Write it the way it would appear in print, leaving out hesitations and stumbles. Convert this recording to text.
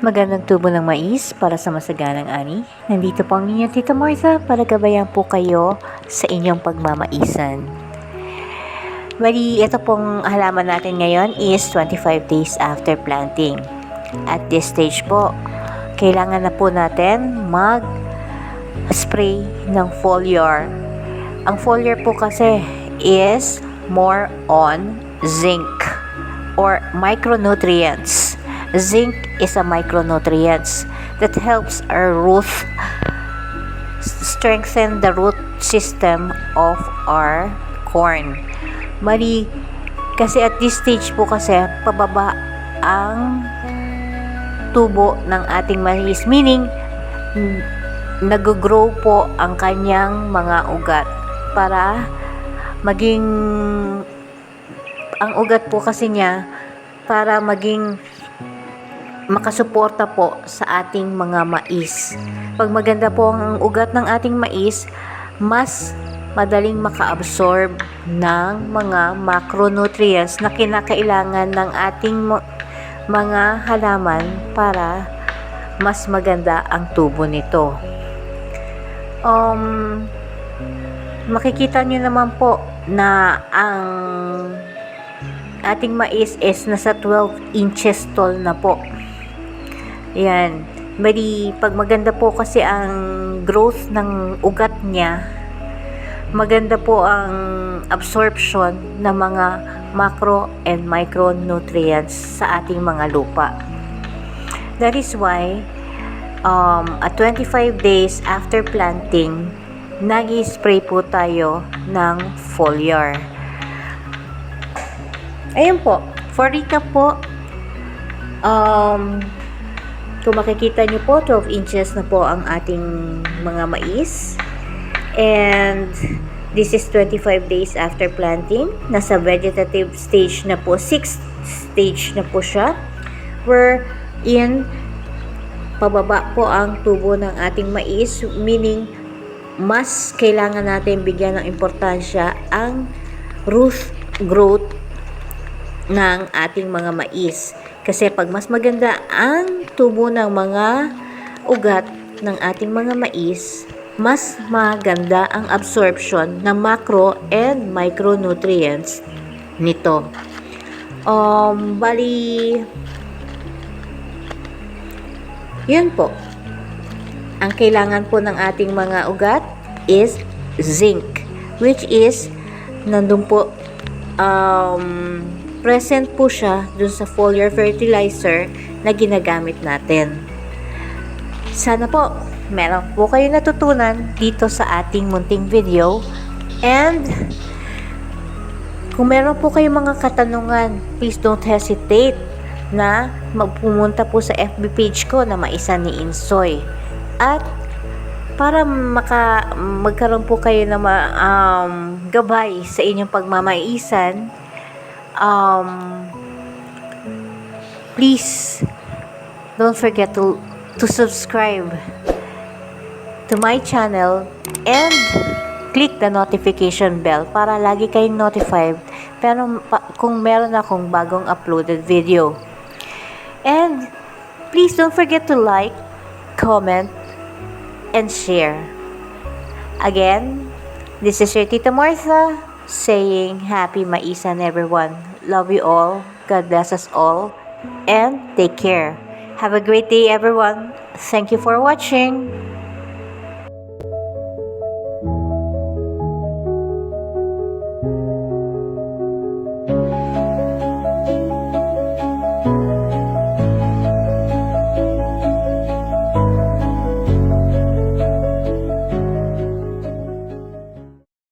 Magandang tubo ng mais para sa masaganang ani. Nandito po ang inyong Tita Martha para gabayan po kayo sa inyong pagmamaisan. Bali, ito pong halaman natin ngayon is 25 days after planting. At this stage po, kailangan na po natin mag-spray ng foliar. Ang foliar po kasi is more on zinc or micronutrients. Zinc is a micronutrients that helps our root strengthen the root system of our corn. Mali, kasi at this stage po kasi pababa ang tubo ng ating mais, meaning nag-grow po ang kanyang mga ugat para maging ang ugat po kasi niya para maging makasuporta po sa ating mga mais. Pag maganda po ang ugat ng ating mais, mas madaling maka-absorb ng mga macronutrients na kinakailangan ng ating mga halaman para mas maganda ang tubo nito. Makikita nyo naman po na ang ating mais is nasa 12 inches tall na po. Yan. Bali, pag maganda po kasi ang growth ng ugat niya, maganda po ang absorption ng mga macro and micronutrients sa ating mga lupa. That is why, at 25 days after planting, nag-spray po tayo ng foliar. Ayun po, for recap po, kung makikita nyo po, 12 inches na po ang ating mga mais. And this is 25 days after planting. Nasa vegetative stage na po, 6th stage na po siya. Wherein, pababa po ang tubo ng ating mais, meaning, mas kailangan natin bigyan ng importansya ang root growth ng ating mga mais. Kasi pag mas maganda ang tubo ng mga ugat ng ating mga mais, mas maganda ang absorption ng macro and micronutrients nito. Bali, yun po. Ang kailangan po ng ating mga ugat is zinc, which is nandun po present po siya dun sa foliar fertilizer na ginagamit natin. Sana po meron po kayo natutunan dito sa ating munting video, and kung meron po kayong mga katanungan, please don't hesitate na magpumunta po sa FB page ko na Maisan ni Insoy, at para magkaroon po kayo ng gabay sa inyong pagmamaisan, please don't forget to subscribe to my channel and click the notification bell para lagi kayong notified kung meron akong bagong uploaded video. And please don't forget to like, comment, and share. Again, this is your Tita Martha saying happy maisan everyone. Love you all. God bless us all. And take care. Have a great day everyone. Thank you for watching.